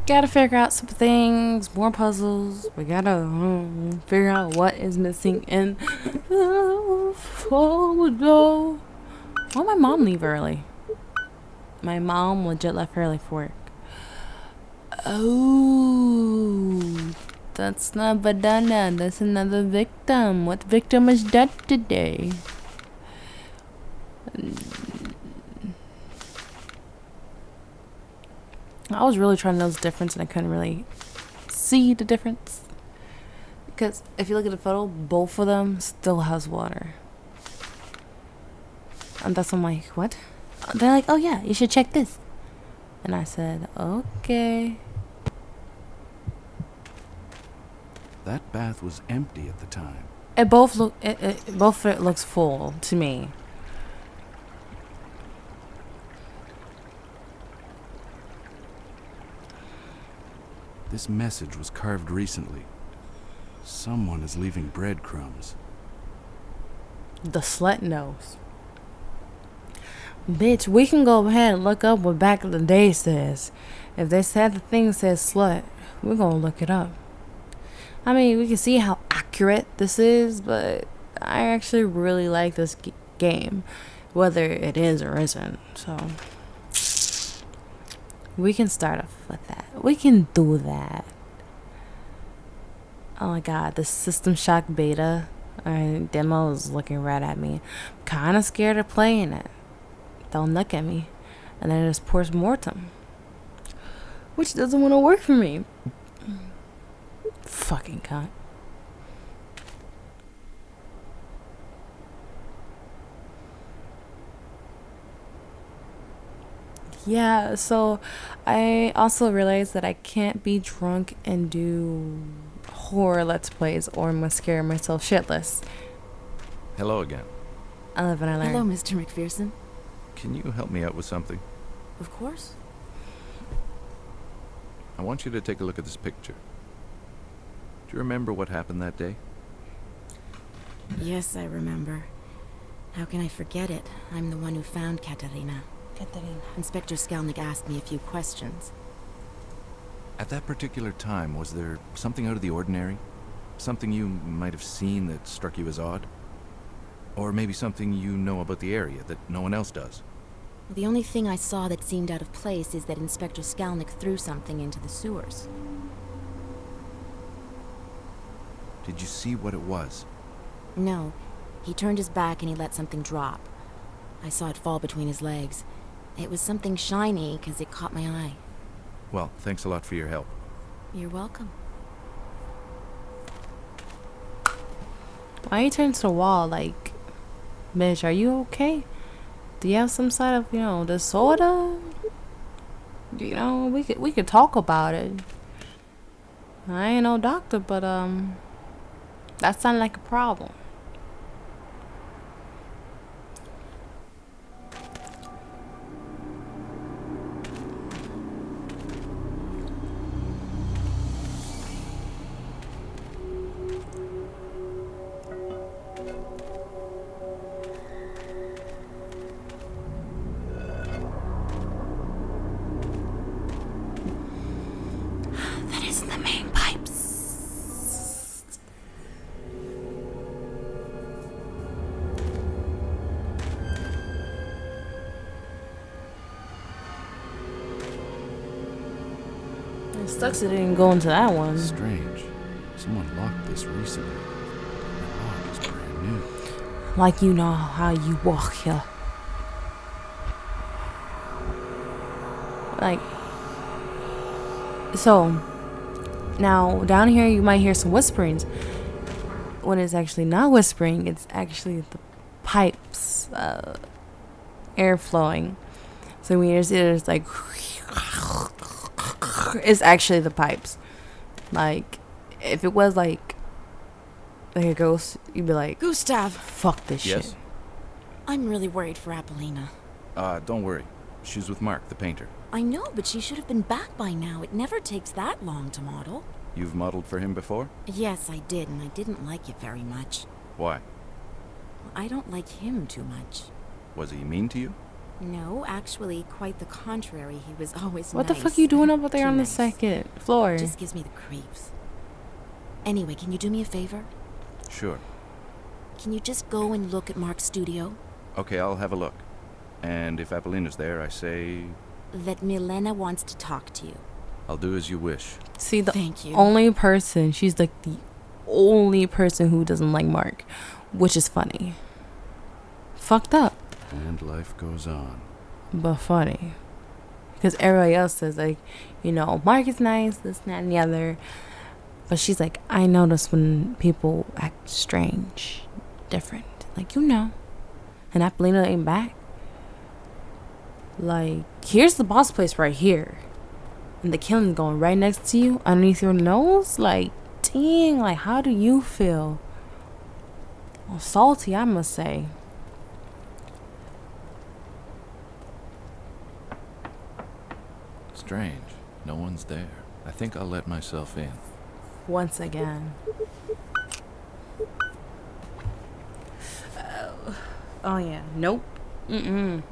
Gotta figure out some things, more puzzles. We gotta figure out what is missing in the photo. Why'd my mom leave early? My mom legit left early for work. Oh, that's not Badana. That's another victim. What victim is dead today? I was really trying to know the difference and I couldn't really see the difference. Because if you look at the photo, both of them still has water. And that's I'm like, what? They're like, oh yeah, you should check this. And I said, okay. That bath was empty at the time. It both look both it looks full to me. This message was carved recently. Someone is leaving breadcrumbs. The slut knows. Bitch, we can go ahead and look up what back in the day says. If they said the thing says slut, we're gonna look it up. I mean, we can see how accurate this is, but I actually really like this game, whether it is or isn't. So we can start off with that. We can do that. Oh my god, the System Shock beta demo is looking right at me. I'm kind of scared of playing it. Don't look at me. And then there's post mortem, which doesn't want to work for me. Fucking cunt. Yeah, so I also realized that I can't be drunk and do horror let's plays or I'm gonna scare myself shitless. Hello again. I live and I learn. Hello, Mr. McPherson. Can you help me out with something? Of course. I want you to take a look at this picture. Do you remember what happened that day? Yes, I remember. How can I forget it? I'm the one who found Katerina. Inspector Skelnick asked me a few questions. At that particular time, was there something out of the ordinary? Something you might have seen that struck you as odd? Or maybe something you know about the area that no one else does? The only thing I saw that seemed out of place is that Inspector Skelnick threw something into the sewers. Did you see what it was? No. He turned his back and he let something drop. I saw it fall between his legs. It was something shiny because it caught my eye. Well, thanks a lot for your help. You're welcome. Why you turn to the wall like, bitch, are you okay? Do you have some sort of, disorder? We could talk about it. I ain't no doctor, but that sounded like a problem. That is the main pipes. It sucks it didn't go into that one. Strange. Someone locked this recently. The lock is brand new. Like you know how you walk here. Like, so now down here you might hear some whisperings. When it's actually not whispering, it's actually the pipes, air flowing. So when you hear it's like, it's actually the pipes. Like, if it was like a ghost, you'd be like, Gustav! fuck this Yes? shit. I'm really worried for Apollina. Don't worry. She's with Mark, the painter. I know, but she should have been back by now. It never takes that long to model. You've modeled for him before? Yes, I did, and I didn't like it very much. Why? I don't like him too much. Was he mean to you? No, actually, quite the contrary. He was always What nice. the fuck you doing over there Too on the nice. second floor? Just gives me the creeps. Anyway, can you do me a favor? Sure. Can you just go and look at Mark's studio? Okay, I'll have a look. And if Apollina's there, I say... That Milena wants to talk to you. I'll do as you wish. See, the Thank you. only person, she's like the only person who doesn't like Mark, which is funny. Fucked up, And life goes on. but funny. Because everybody else says, like, you know, Mark is nice, this, that, and the other. But she's like, I notice when people act strange, different. Like, you know. And Apollina ain't back. Like, here's the boss place right here. And the killing's going right next to you, underneath your nose. Like, dang, like, how do you feel? Well, salty, I must say. Strange. No one's there. I think I'll let myself in. Once again. Oh yeah. Nope. Mm-mm.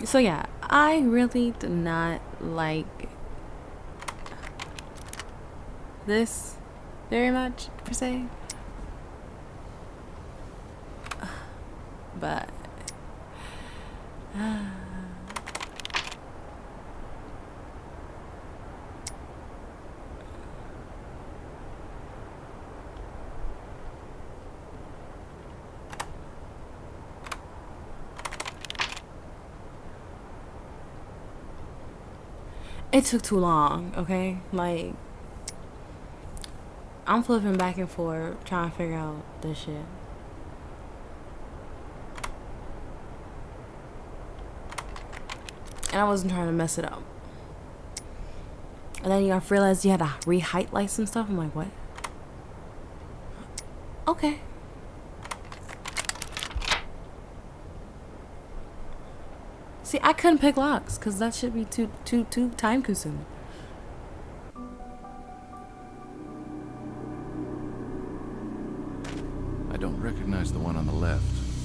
So yeah, I really do not like this very much, per se. But it took too long, okay? Like, I'm flipping back and forth trying to figure out this shit. And I wasn't trying to mess it up. And then I realized you had to re-highlight some stuff. I'm like, what? Okay. See, I couldn't pick locks because that should be too time consuming. I don't recognize the one on the left,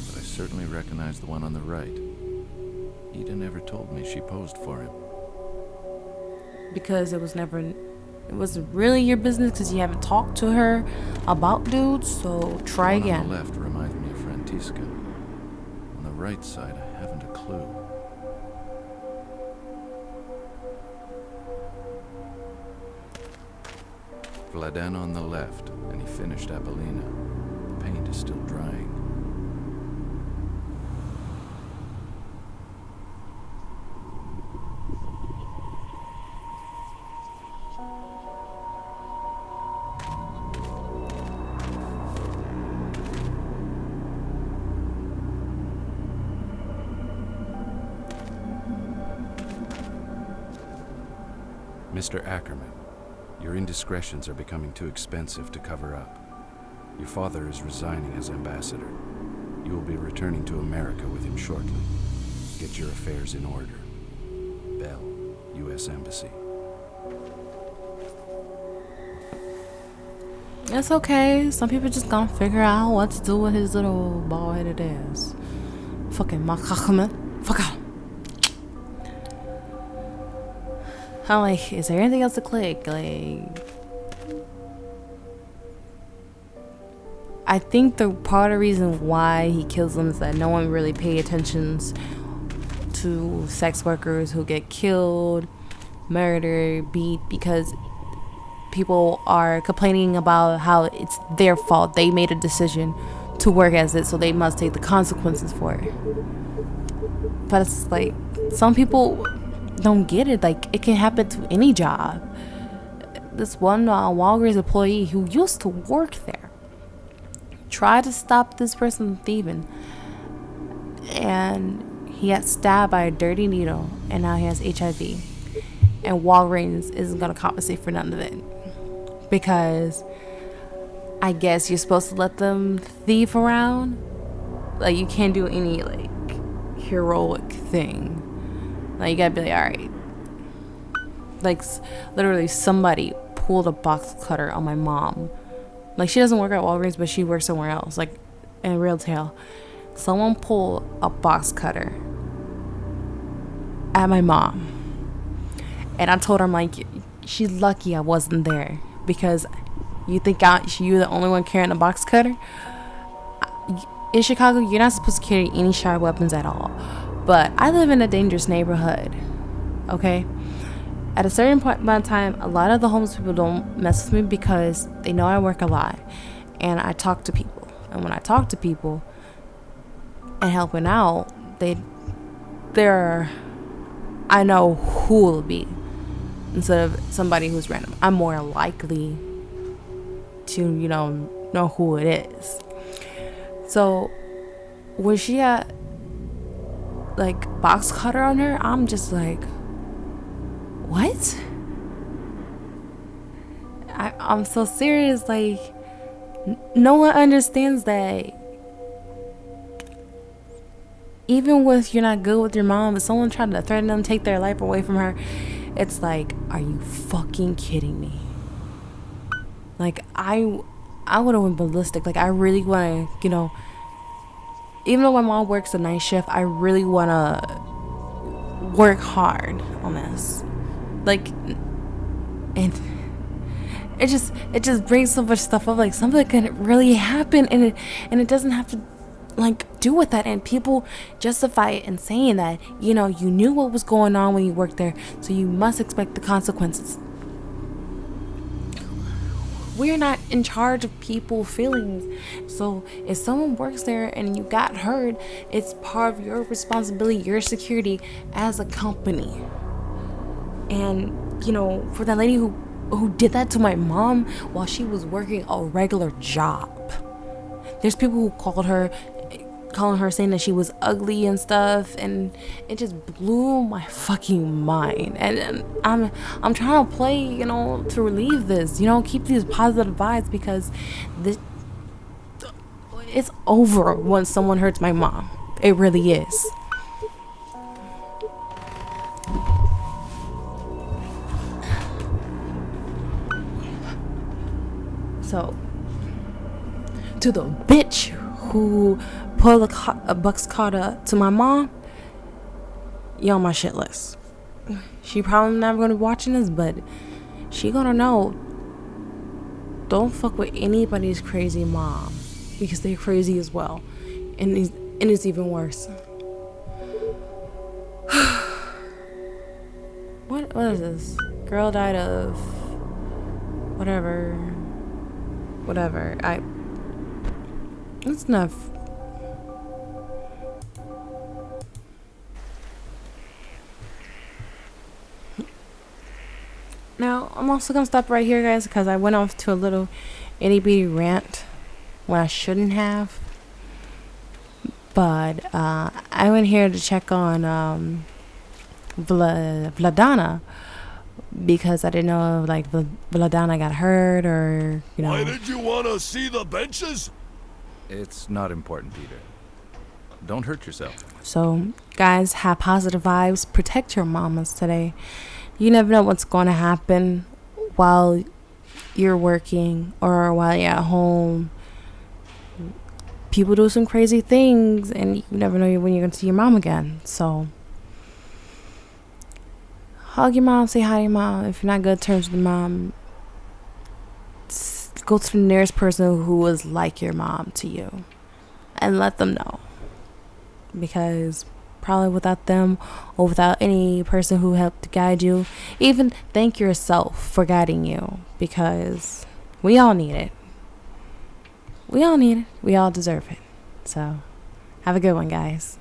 but I certainly recognize the one on the right. Ida never told me she posed for him. Because it wasn't really your business because you haven't talked to her about dudes, so try The one on again. the left reminds me of Frantiska. On the right side, I haven't a clue. Vladan on the left, and he finished Apollina. The paint is still drying. Mr. Ackerman, your indiscretions are becoming too expensive to cover up. Your father is resigning as ambassador. You will be returning to America with him shortly. Get your affairs in order. Bell, U.S. Embassy. It's okay. Some people just gonna figure out what to do with his little bald-headed ass. Fucking Makakaman. Fuck out. I'm like, is there anything else to click? Like, I think the part of the reason why he kills them is that no one really paid attention to sex workers who get killed, murdered, beat, because people are complaining about how it's their fault. They made a decision to work as it, so they must take the consequences for it. But it's like, some people don't get it. Like, it can happen to any job. This one Walgreens employee who used to work there tried to stop this person from thieving, and he got stabbed by a dirty needle, and now he has HIV. And Walgreens isn't gonna compensate for none of it because I guess you're supposed to let them thief around. Like, you can't do any like heroic thing. Like, you gotta be like, all right. Like, literally somebody pulled a box cutter on my mom. Like, she doesn't work at Walgreens, but she works somewhere else, like in retail. Someone pulled a box cutter at my mom. And I told her, I'm like, she's lucky I wasn't there, because you think you're the only one carrying a box cutter? In Chicago, you're not supposed to carry any sharp weapons at all. But I live in a dangerous neighborhood, okay? At a certain point in time, a lot of the homeless people don't mess with me because they know I work a lot and I talk to people. And when I talk to people and helping out, I know who will be instead of somebody who's random. I'm more likely to, know who it is. So when she had like box cutter on her, I'm just like, what? I'm so serious. Like, no one understands that even with you're not good with your mom, if someone tried to threaten them, take their life away from her, it's like, are you fucking kidding me? Like, I would have went ballistic. Like, I really want to, even though my mom works a night shift, I really want to work hard on this. Like, and it just brings so much stuff up. Like, something can really happen, and it doesn't have to like do with that. And people justify it in saying that, you knew what was going on when you worked there, so you must expect the consequences. We're not in charge of people's feelings. So if someone works there and you got hurt, it's part of your responsibility, your security as a company. And, for that lady who did that to my mom while she was working a regular job. There's people who calling her saying that she was ugly and stuff, and it just blew my fucking mind. And I'm trying to play, to relieve this, keep these positive vibes, because it's over when someone hurts my mom. It really is. So, to the bitch who pulled a box cutter to my mom, you on my shit list. She probably never gonna be watching this, but she gonna know. Don't fuck with anybody's crazy mom, because they're crazy as well, and it's even worse. What is this? Girl died of whatever. That's enough. Now, I'm also gonna stop right here, guys, because I went off to a little itty bitty rant when I shouldn't have. But I went here to check on Vladana, because I didn't know if like Vladana got hurt, or Why did you want to see the benches? It's not important, Peter. Don't hurt yourself. So, guys, have positive vibes. Protect your mamas today. You never know what's going to happen while you're working or while you're at home. People do some crazy things, and you never know when you're going to see your mom again. So, hug your mom, say hi to your mom. If you're not good terms with your mom, go to the nearest person who was like your mom to you and let them know. Because probably without them, or without any person who helped guide you, even thank yourself for guiding you, because we all need it. We all need it. We all deserve it. So, have a good one, guys.